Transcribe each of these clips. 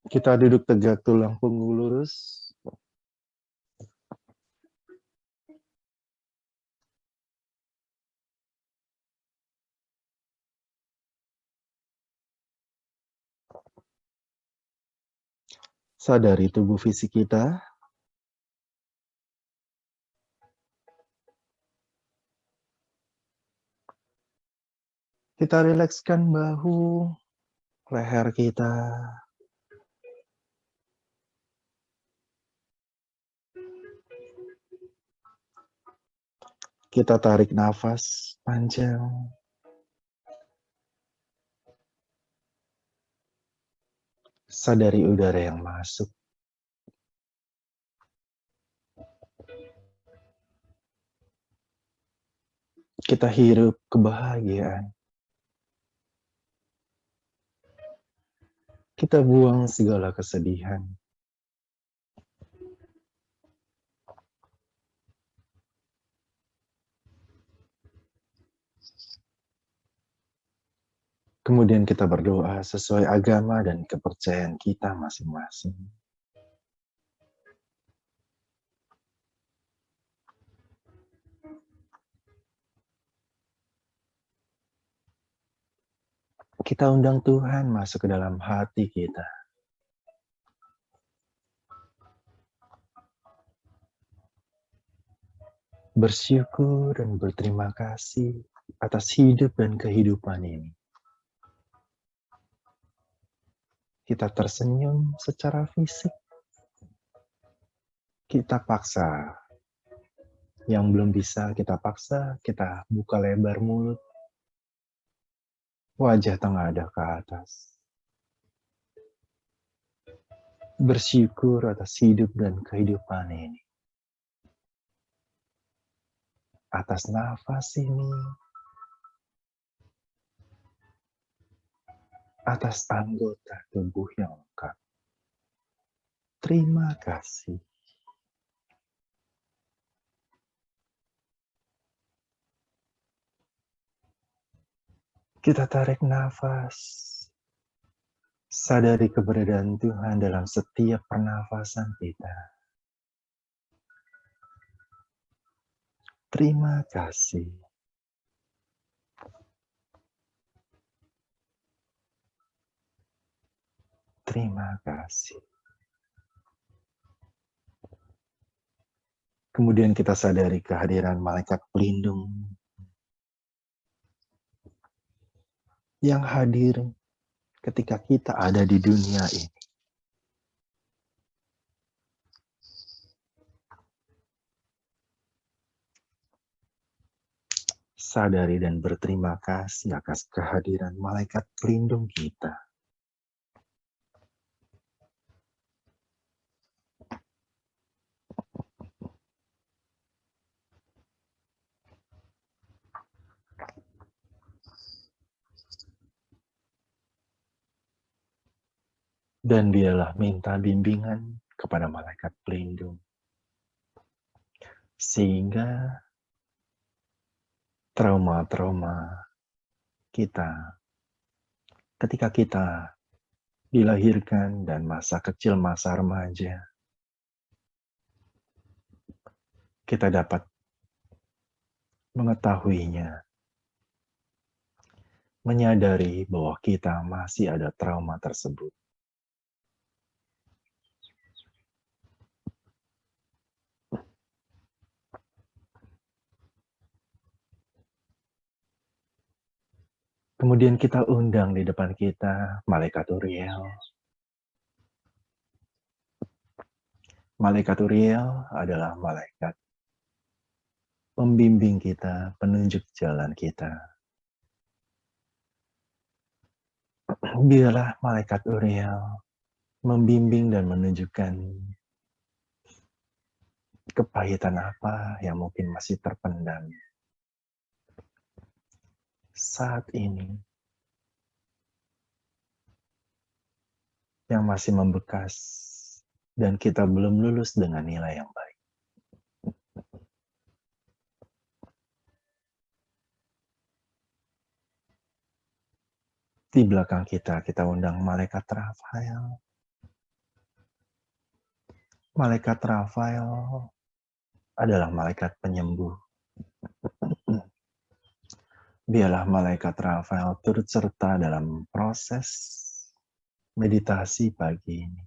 Kita duduk tegak, tulang punggung lurus. Sadari tubuh fisik kita. Kita rilekskan bahu, leher kita. Kita tarik nafas panjang. Sadari udara yang masuk. Kita hirup kebahagiaan. Kita buang segala kesedihan. Kemudian kita berdoa sesuai agama dan kepercayaan kita masing-masing. Kita undang Tuhan masuk ke dalam hati kita. Bersyukur dan berterima kasih atas hidup dan kehidupan ini. Kita tersenyum secara fisik. Kita paksa. Yang belum bisa kita paksa, kita buka lebar mulut. Wajah tengadah ke atas. Bersyukur atas hidup dan kehidupan ini. Atas nafas ini. Atas anggota tubuh yang lengkap. Terima kasih. Kita tarik nafas. Sadari keberadaan Tuhan dalam setiap pernafasan kita. Terima kasih. Terima kasih. Kemudian kita sadari kehadiran malaikat pelindung yang hadir ketika kita ada di dunia ini. Sadari dan berterima kasih atas kehadiran malaikat pelindung kita. Dan biarlah minta bimbingan kepada malaikat pelindung. Sehingga trauma-trauma kita ketika kita dilahirkan dan masa kecil, masa remaja, kita dapat mengetahuinya, menyadari bahwa kita masih ada trauma tersebut. Kemudian kita undang di depan kita malaikat Uriel. Malaikat Uriel adalah malaikat pembimbing kita, penunjuk jalan kita. Biarlah malaikat Uriel membimbing dan menunjukkan kepahitan apa yang mungkin masih terpendam saat ini, yang masih membekas dan kita belum lulus dengan nilai yang baik. Di belakang kita undang malaikat Rafael Malaikat Rafael adalah malaikat penyembuh. Biarlah malaikat Rafael turut serta dalam proses meditasi pagi ini.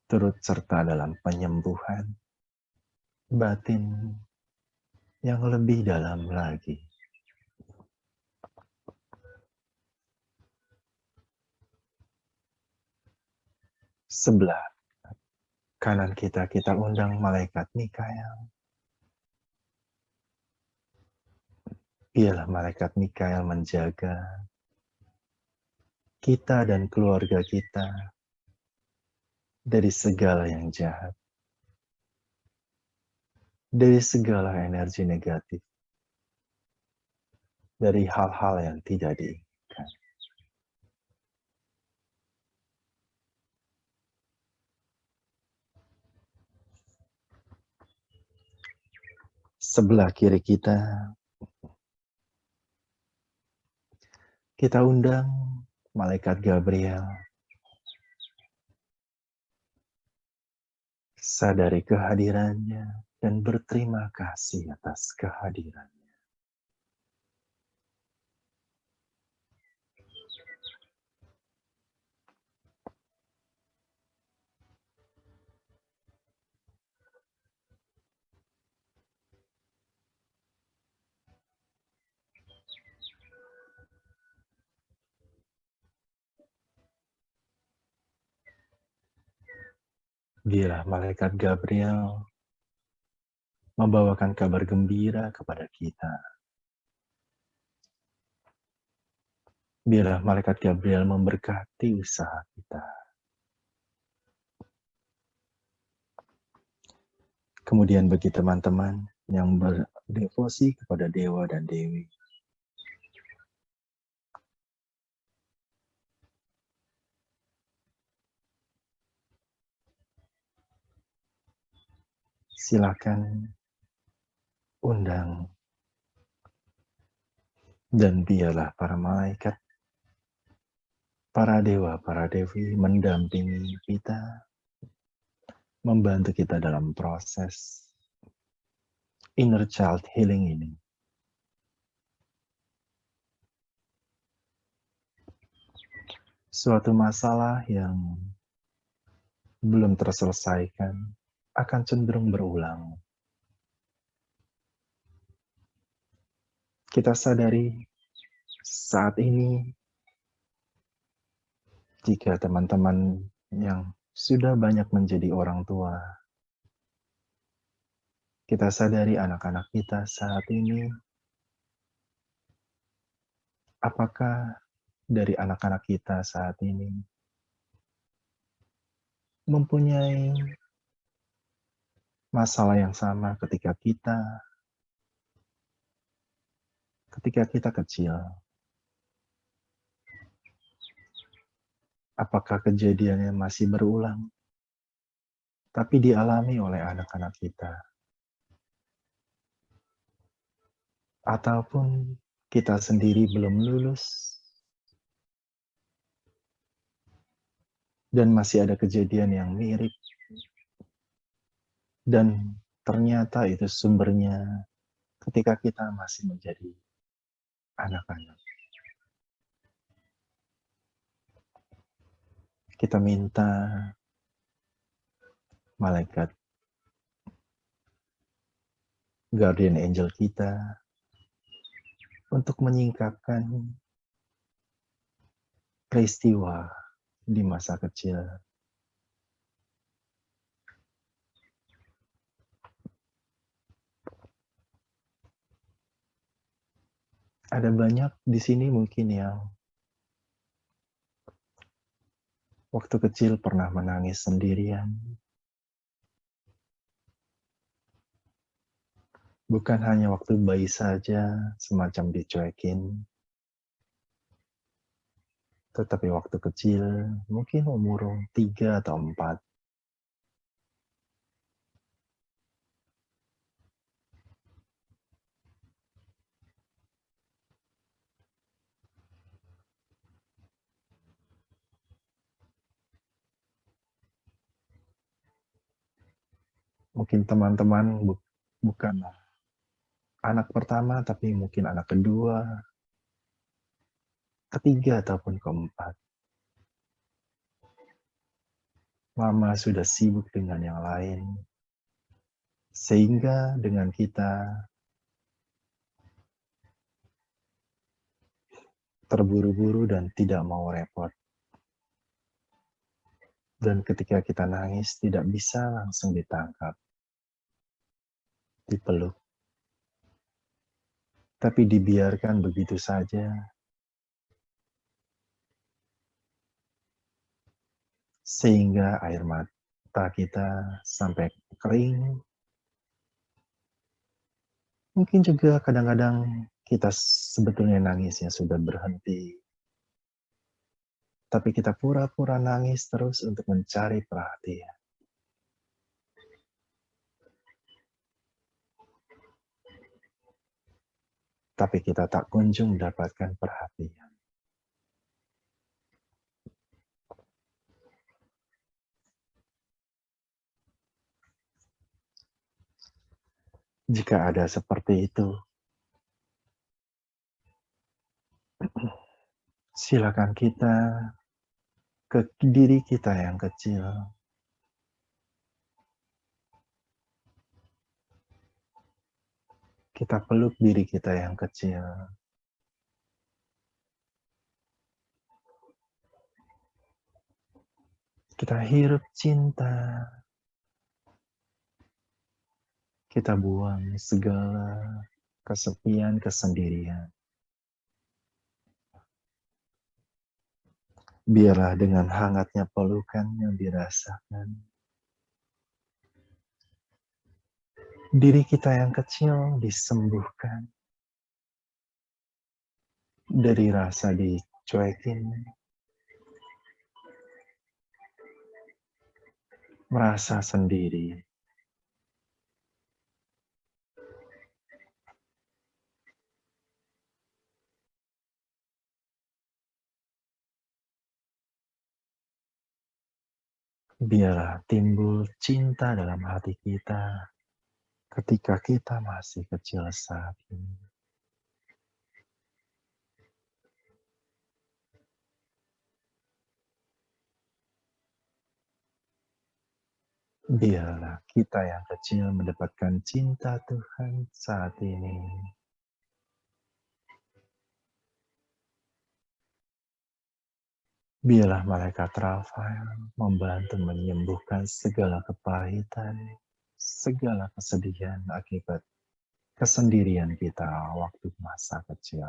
Turut serta dalam penyembuhan batin yang lebih dalam lagi. Sebelah kanan kita undang malaikat Mikael. Biarlah malaikat Mikael menjaga kita dan keluarga kita dari segala yang jahat, dari segala energi negatif, dari hal-hal yang tidak diinginkan. Sebelah kiri kita undang malaikat Gabriel. Sadari kehadirannya dan berterima kasih atas kehadirannya. Biarlah malaikat Gabriel membawakan kabar gembira kepada kita. Biarlah malaikat Gabriel memberkati usaha kita. Kemudian bagi teman-teman yang berdevosi kepada Dewa dan Dewi, silakan undang dan biarlah para malaikat, para dewa, para dewi mendampingi kita, membantu kita dalam proses inner child healing ini. Suatu masalah yang belum terselesaikan akan cenderung berulang. Kita sadari saat ini, jika teman-teman yang sudah banyak menjadi orang tua, kita sadari anak-anak kita saat ini, apakah dari anak-anak kita saat ini mempunyai masalah yang sama ketika kita kecil. Apakah kejadiannya masih berulang, tapi dialami oleh anak-anak kita? Ataupun kita sendiri belum lulus, dan masih ada kejadian yang mirip, dan ternyata itu sumbernya ketika kita masih menjadi anak-anak. Kita minta malaikat guardian angel kita untuk menyingkapkan peristiwa di masa kecil. Ada banyak di sini mungkin yang waktu kecil pernah menangis sendirian. Bukan hanya waktu bayi saja, semacam dicuekin. Tetapi waktu kecil, mungkin umur 3 atau 4. Mungkin teman-teman bukan anak pertama, tapi mungkin anak kedua, ketiga, ataupun keempat. Mama sudah sibuk dengan yang lain, sehingga dengan kita terburu-buru dan tidak mau repot. Dan ketika kita nangis, tidak bisa langsung ditangkap, dipeluk, tapi dibiarkan begitu saja, sehingga air mata kita sampai kering. Mungkin juga kadang-kadang kita sebetulnya nangisnya sudah berhenti, tapi kita pura-pura nangis terus untuk mencari perhatian. Tapi kita tak kunjung mendapatkan perhatian. Jika ada seperti itu, silakan kita ke diri kita yang kecil. Kita peluk diri kita yang kecil. Kita hirup cinta. Kita buang segala kesepian, kesendirian. Biarlah dengan hangatnya pelukan yang dirasakan, diri kita yang kecil disembuhkan dari rasa dicuekin, merasa sendiri. Biarlah timbul cinta dalam hati kita ketika kita masih kecil saat ini. Biarlah kita yang kecil mendapatkan cinta Tuhan saat ini. Biarlah malaikat Rafael membantu menyembuhkan segala kepahitan, segala kesedihan akibat kesendirian kita waktu masa kecil.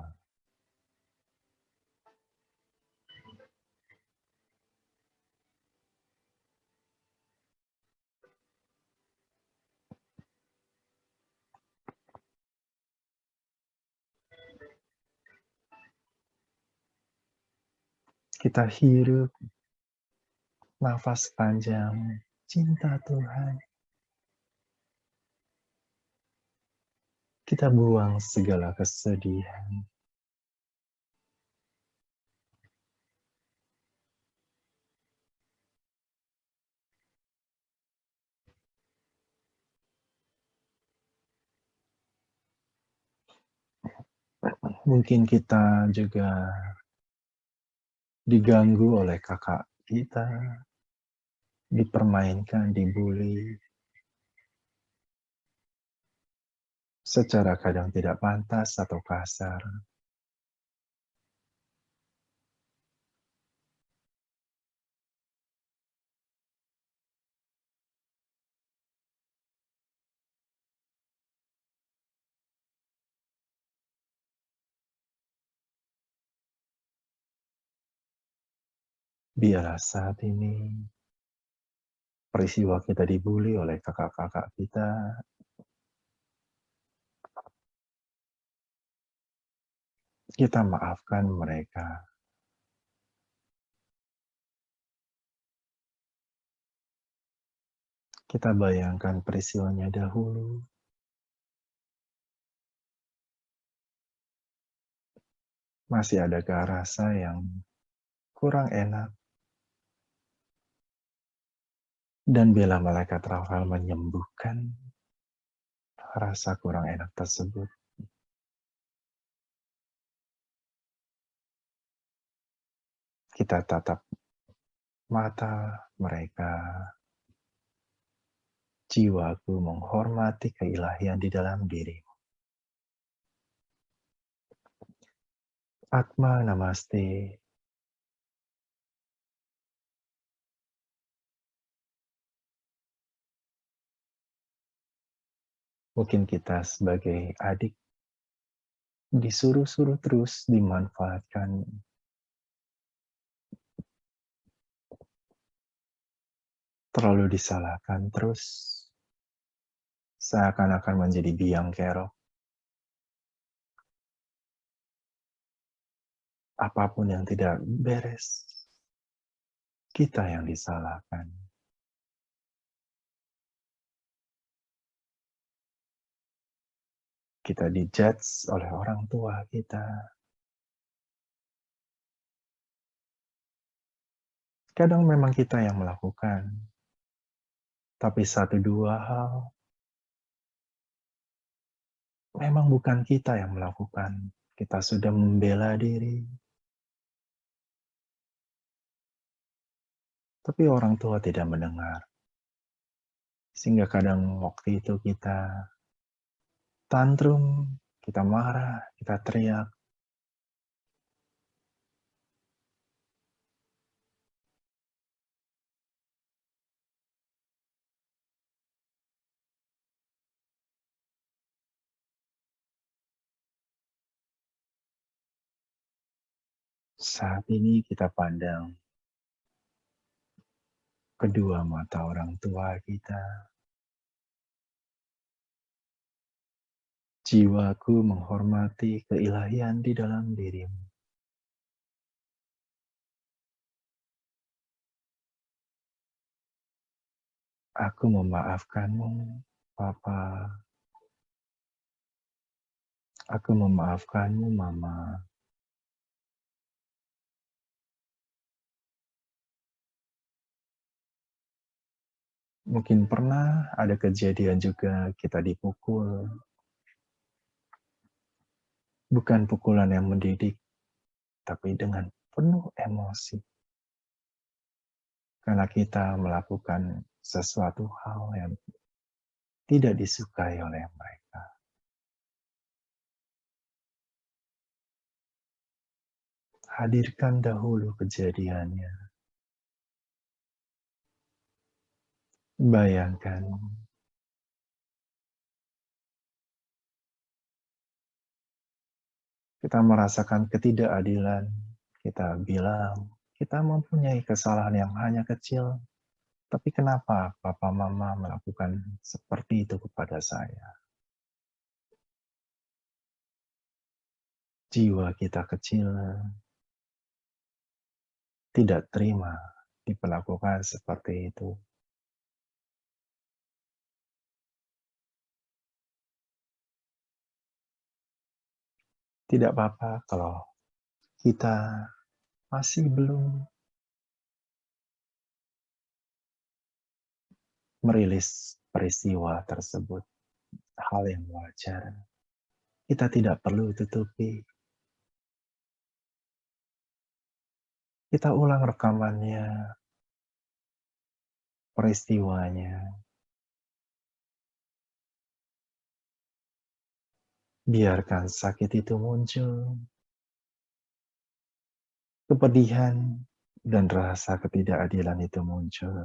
Kita hirup nafas panjang, cinta Tuhan. Kita buang segala kesedihan. Mungkin kita juga diganggu oleh kakak kita, dipermainkan, dibully, secara kadang tidak pantas atau kasar. Biarlah saat ini peristiwa kita dibully oleh kakak-kakak kita, kita maafkan mereka. Kita bayangkan peristiwanya dahulu, masih adakah rasa yang kurang enak, Dan bila malaikat Rafael menyembuhkan rasa kurang enak tersebut, kita tatap mata mereka. Jiwaku menghormati keilahian di dalam dirimu. Atma Namaste. Mungkin kita sebagai adik disuruh-suruh terus dimanfaatkan, terlalu disalahkan terus, seakan-akan menjadi biang kerok. Apapun yang tidak beres, kita yang disalahkan. Kita dijudge oleh orang tua kita. Kadang memang kita yang melakukan, tapi satu dua hal memang bukan kita yang melakukan. Kita sudah membela diri, tapi orang tua tidak mendengar. Sehingga kadang waktu itu kita tantrum, kita marah, kita teriak. Saat ini kita pandang kedua mata orang tua kita. Jiwaku menghormati keilahian di dalam dirimu. Aku memaafkanmu, Papa. Aku memaafkanmu, Mama. Mungkin pernah ada kejadian juga kita dipukul. Bukan pukulan yang mendidik, tapi dengan penuh emosi. Karena kita melakukan sesuatu hal yang tidak disukai oleh mereka. Hadirkan dahulu kejadiannya. Bayangkan kita merasakan ketidakadilan, kita bilang kita mempunyai kesalahan yang hanya kecil, tapi kenapa papa mama melakukan seperti itu kepada saya? Jiwa kita kecil tidak terima diperlakukan seperti itu. Tidak apa-apa kalau kita masih belum merilis peristiwa tersebut. Hal yang wajar. Kita tidak perlu tutupi. Kita ulang rekamannya, peristiwanya. Biarkan sakit itu muncul. Kepedihan dan rasa ketidakadilan itu muncul.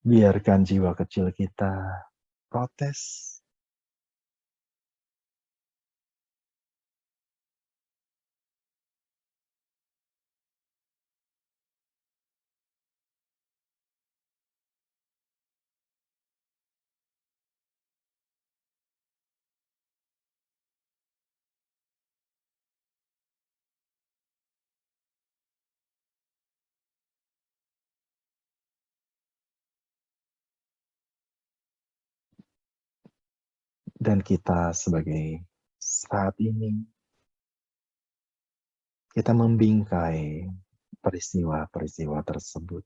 Biarkan jiwa kecil kita protes. Dan kita sebagai saat ini, kita membingkai peristiwa-peristiwa tersebut.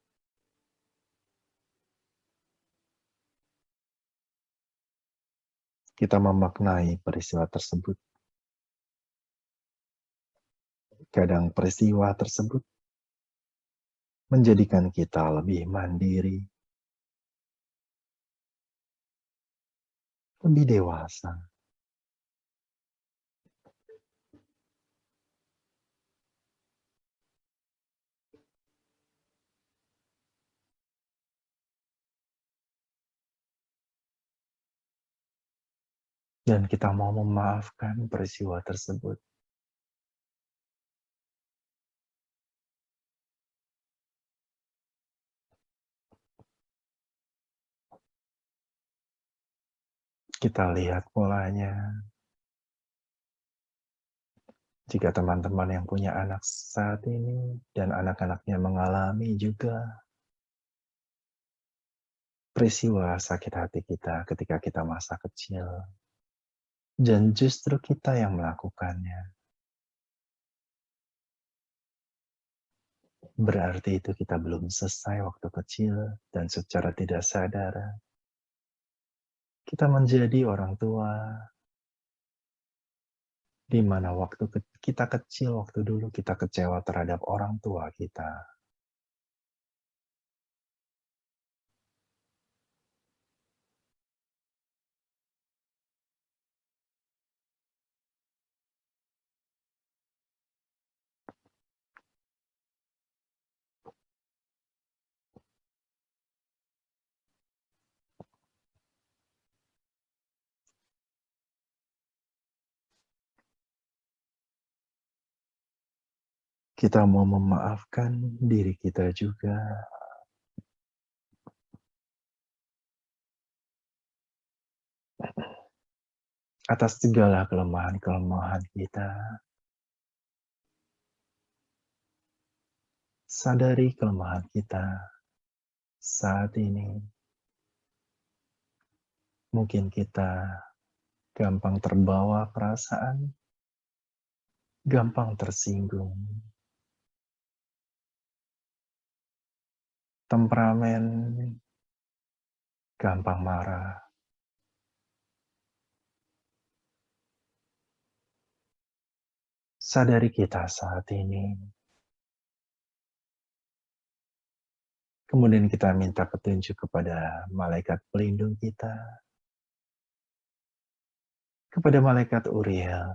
Kita memaknai peristiwa tersebut. Kadang peristiwa tersebut menjadikan kita lebih mandiri, lebih dewasa. Dan kita mau memaafkan peristiwa tersebut. Kita lihat polanya. Jika teman-teman yang punya anak saat ini dan anak-anaknya mengalami juga peristiwa sakit hati kita ketika kita masa kecil, dan justru kita yang melakukannya, berarti itu kita belum selesai waktu kecil dan secara tidak sadar kita menjadi orang tua di mana waktu kita kecil, waktu dulu kita kecewa terhadap orang tua kita. Kita mau memaafkan diri kita juga atas segala kelemahan-kelemahan kita. Sadari kelemahan kita saat ini. Mungkin kita gampang terbawa perasaan, gampang tersinggung, temperamen, gampang marah. Sadari kita saat ini. Kemudian kita minta petunjuk kepada malaikat pelindung kita, kepada malaikat Uriel,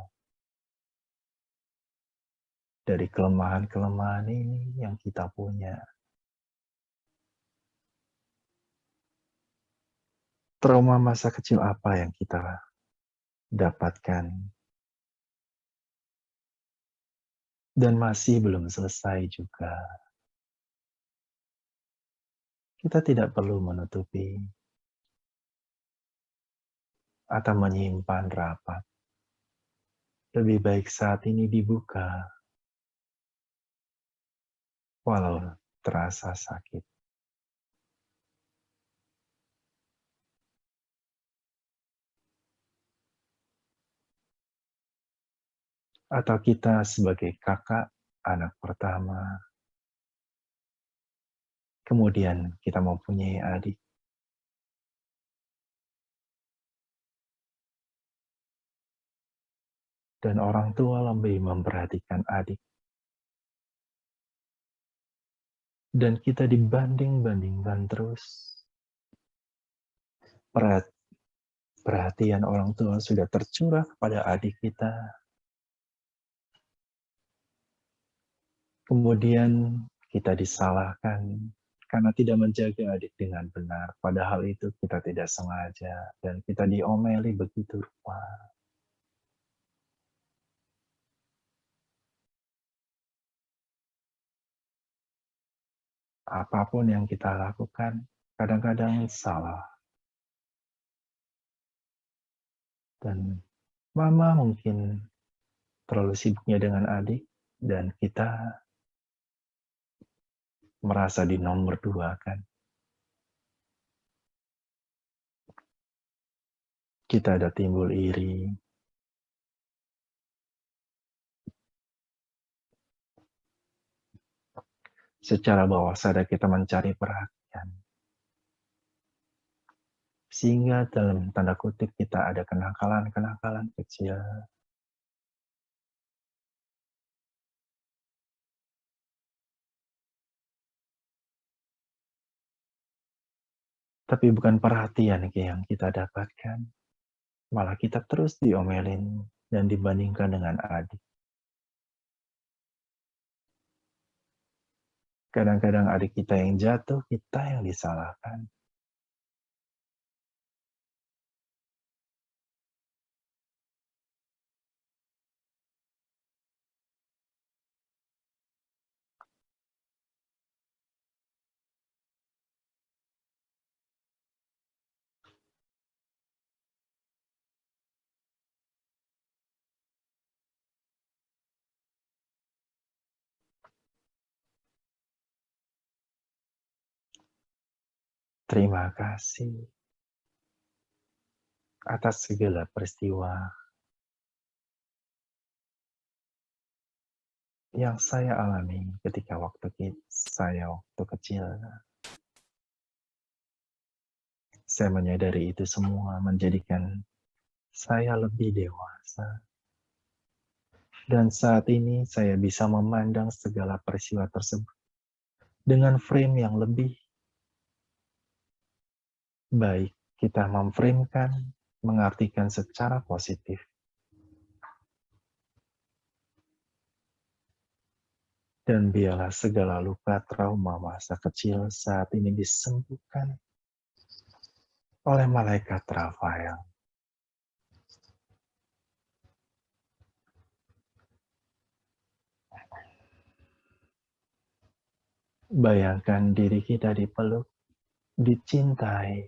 dari kelemahan-kelemahan ini yang kita punya. Trauma masa kecil apa yang kita dapatkan dan masih belum selesai juga. Kita tidak perlu menutupi atau menyimpan rapat. Lebih baik saat ini dibuka, walau terasa sakit. Atau kita sebagai kakak, anak pertama, kemudian kita mempunyai adik, dan orang tua lebih memperhatikan adik. Dan kita dibanding-bandingkan terus. Perhatian orang tua sudah tercurah kepada adik kita. Kemudian kita disalahkan karena tidak menjaga adik dengan benar. Padahal itu kita tidak sengaja dan kita diomeli begitu rupa. Apapun yang kita lakukan, kadang-kadang salah. Dan mama mungkin terlalu sibuknya dengan adik, dan kita merasa di nomor dua kan. kita ada timbul iri, secara bawah sadar kita mencari perhatian, sehingga dalam tanda kutip kita ada kenakalan-kenakalan kecil. Tapi bukan perhatian yang kita dapatkan, malah kita terus diomelin dan dibandingkan dengan adik. Kadang-kadang adik kita yang jatuh, kita yang disalahkan. Terima kasih atas segala peristiwa yang saya alami ketika saya waktu kecil. Saya menyadari itu semua menjadikan saya lebih dewasa. Dan saat ini saya bisa memandang segala peristiwa tersebut dengan frame yang lebih baik. Kita memframekan, mengartikan secara positif. Dan biarlah segala luka trauma masa kecil saat ini disembuhkan oleh malaikat Rafael. Bayangkan diri kita dipeluk, dicintai.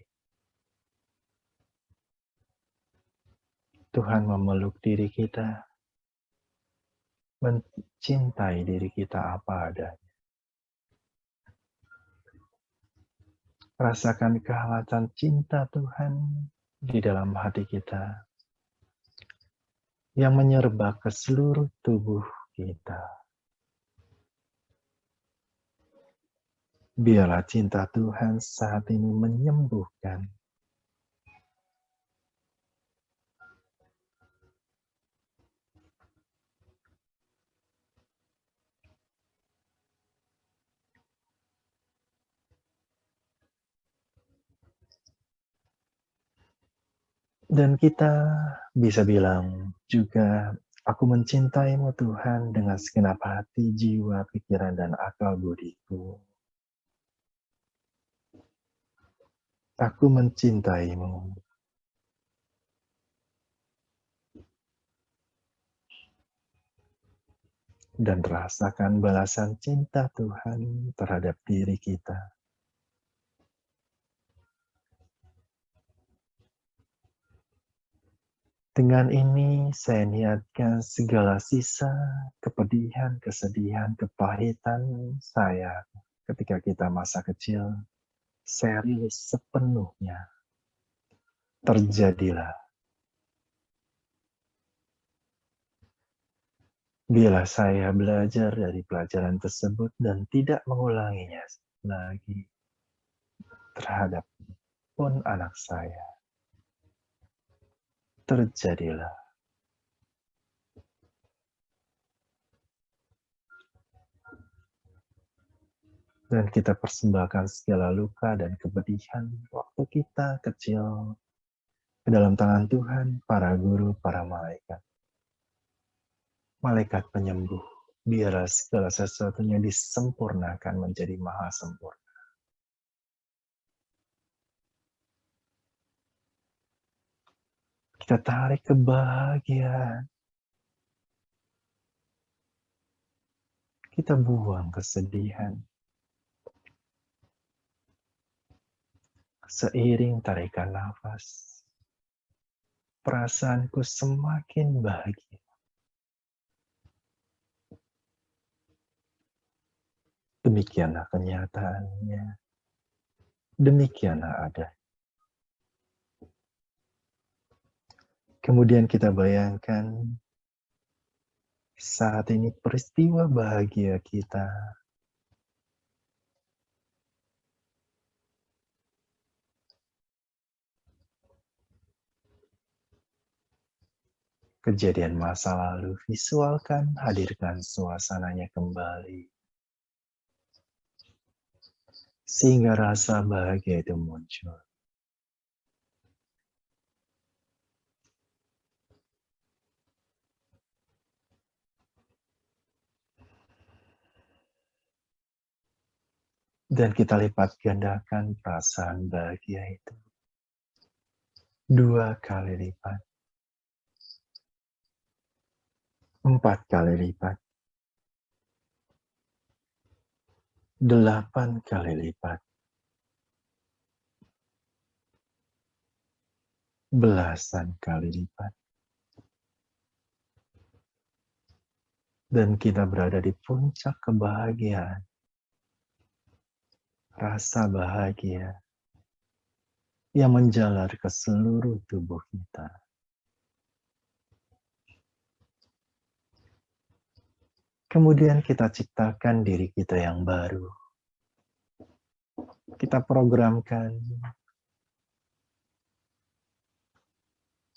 Tuhan memeluk diri kita, mencintai diri kita apa adanya. Rasakan kehangatan cinta Tuhan di dalam hati kita yang menyerba ke seluruh tubuh kita. Biarlah cinta Tuhan saat ini menyembuhkan. Dan kita bisa bilang juga, aku mencintaimu Tuhan dengan segenap hati, jiwa, pikiran, dan akal budiku. Aku mencintaimu. Dan rasakan balasan cinta Tuhan terhadap diri kita. Dengan ini saya niatkan segala sisa kepedihan, kesedihan, kepahitan saya ketika kita masa kecil, saya rilis sepenuhnya. Terjadilah. Bila saya belajar dari pelajaran tersebut dan tidak mengulanginya lagi terhadap pun anak saya. Terjadilah. Dan kita persembahkan segala luka dan kepedihan waktu kita kecil ke dalam tangan Tuhan, para guru, para malaikat. Malaikat penyembuh, biarlah segala sesuatunya disempurnakan menjadi maha sempurna. Kita tarik kebahagiaan. Kita buang kesedihan. Seiring tarikan nafas, perasaanku semakin bahagia. Demikianlah kenyataannya. Demikianlah ada. Kemudian kita bayangkan saat ini peristiwa bahagia kita, kejadian masa lalu, visualkan, hadirkan suasananya kembali. Sehingga rasa bahagia itu muncul. Dan kita lipat gandakan perasaan bahagia itu. 2 kali lipat. 4 kali lipat. 8 kali lipat. Belasan kali lipat. Dan kita berada di puncak kebahagiaan. Rasa bahagia yang menjalar ke seluruh tubuh kita. Kemudian kita ciptakan diri kita yang baru. Kita programkan.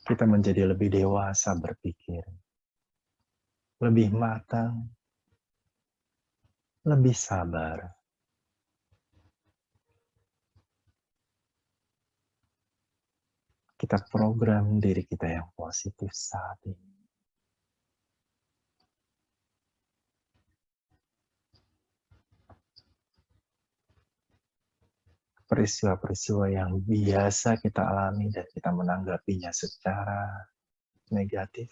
Kita menjadi lebih dewasa berpikir. Lebih matang. Lebih sabar. Kita program diri kita yang positif saat ini. Peristiwa-peristiwa yang biasa kita alami dan kita menanggapinya secara negatif.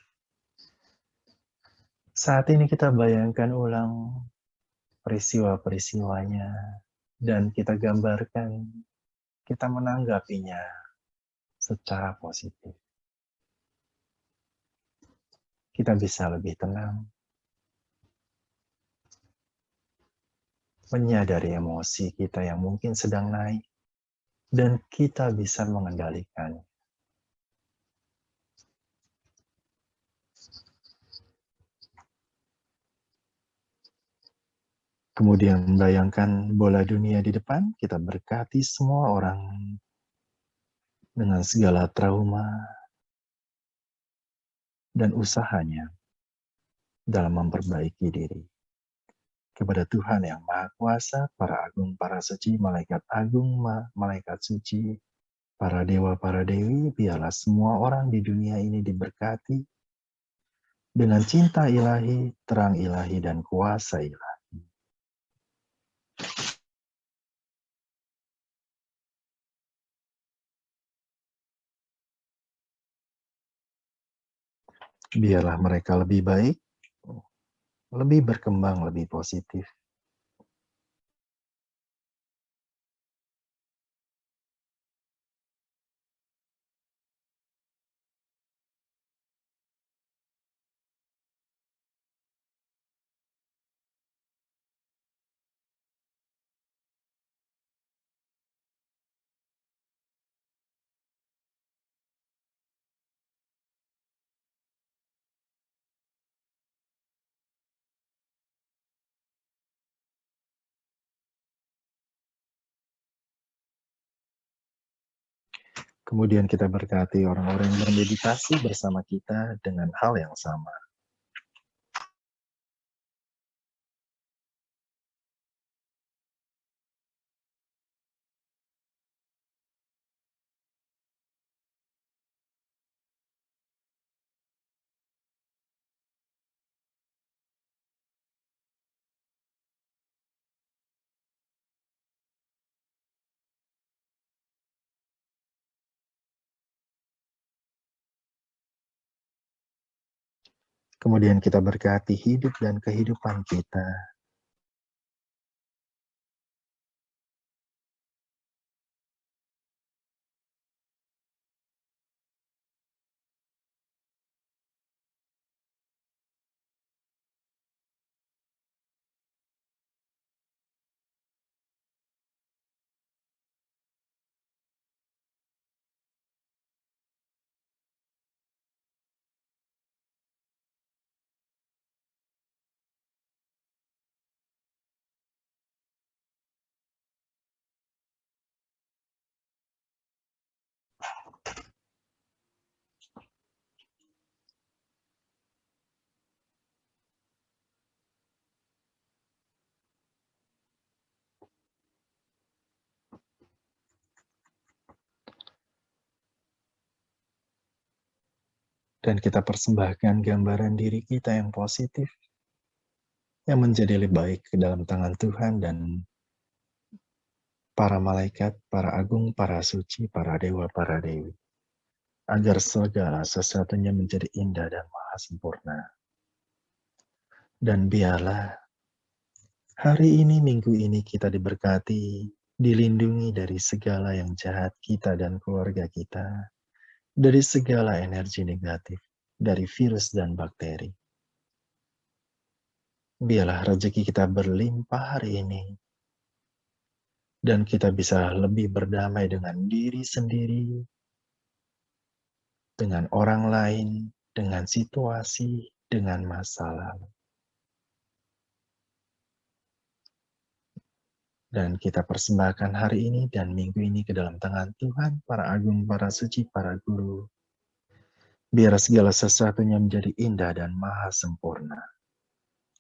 Saat ini kita bayangkan ulang peristiwa-peristiwanya dan kita gambarkan, kita menanggapinya secara positif. Kita bisa lebih tenang, menyadari emosi kita yang mungkin sedang naik, dan kita bisa mengendalikan. Kemudian bayangkan bola dunia di depan, kita berkati semua orang dengan segala trauma dan usahanya dalam memperbaiki diri. Kepada Tuhan yang Maha Kuasa, para agung, para suci, malaikat agung, malaikat suci, para dewa, para dewi, biarlah semua orang di dunia ini diberkati dengan cinta ilahi, terang ilahi, dan kuasa ilahi. Biarlah mereka lebih baik, lebih berkembang, lebih positif. Kemudian kita berkati orang-orang yang bermeditasi bersama kita dengan hal yang sama. Kemudian kita berkati hidup dan kehidupan kita. Dan kita persembahkan gambaran diri kita yang positif, yang menjadi lebih baik ke dalam tangan Tuhan dan para malaikat, para agung, para suci, para dewa, para dewi. Agar segala sesuatunya menjadi indah dan maha sempurna. Dan biarlah hari ini, minggu ini kita diberkati, dilindungi dari segala yang jahat kita dan keluarga kita, dari segala energi negatif, dari virus dan bakteri. Biarlah rezeki kita berlimpah hari ini, dan kita bisa lebih berdamai dengan diri sendiri, dengan orang lain, dengan situasi, dengan masalah. Dan kita persembahkan hari ini dan minggu ini ke dalam tangan Tuhan, para agung, para suci, para guru. Biar segala sesuatunya menjadi indah dan maha sempurna.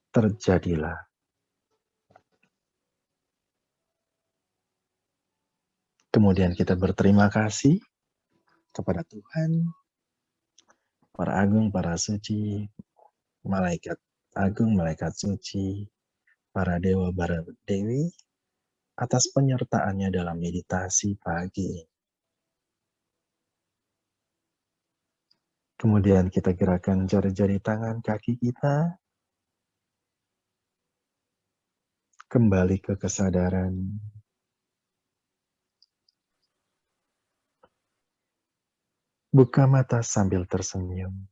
Terjadilah. Kemudian kita berterima kasih kepada Tuhan, para agung, para suci, malaikat agung, malaikat suci, para dewa, para dewi, atas penyertaannya dalam meditasi pagi ini. Kemudian kita gerakan jari-jari tangan kaki kita, kembali ke kesadaran. Buka mata sambil tersenyum.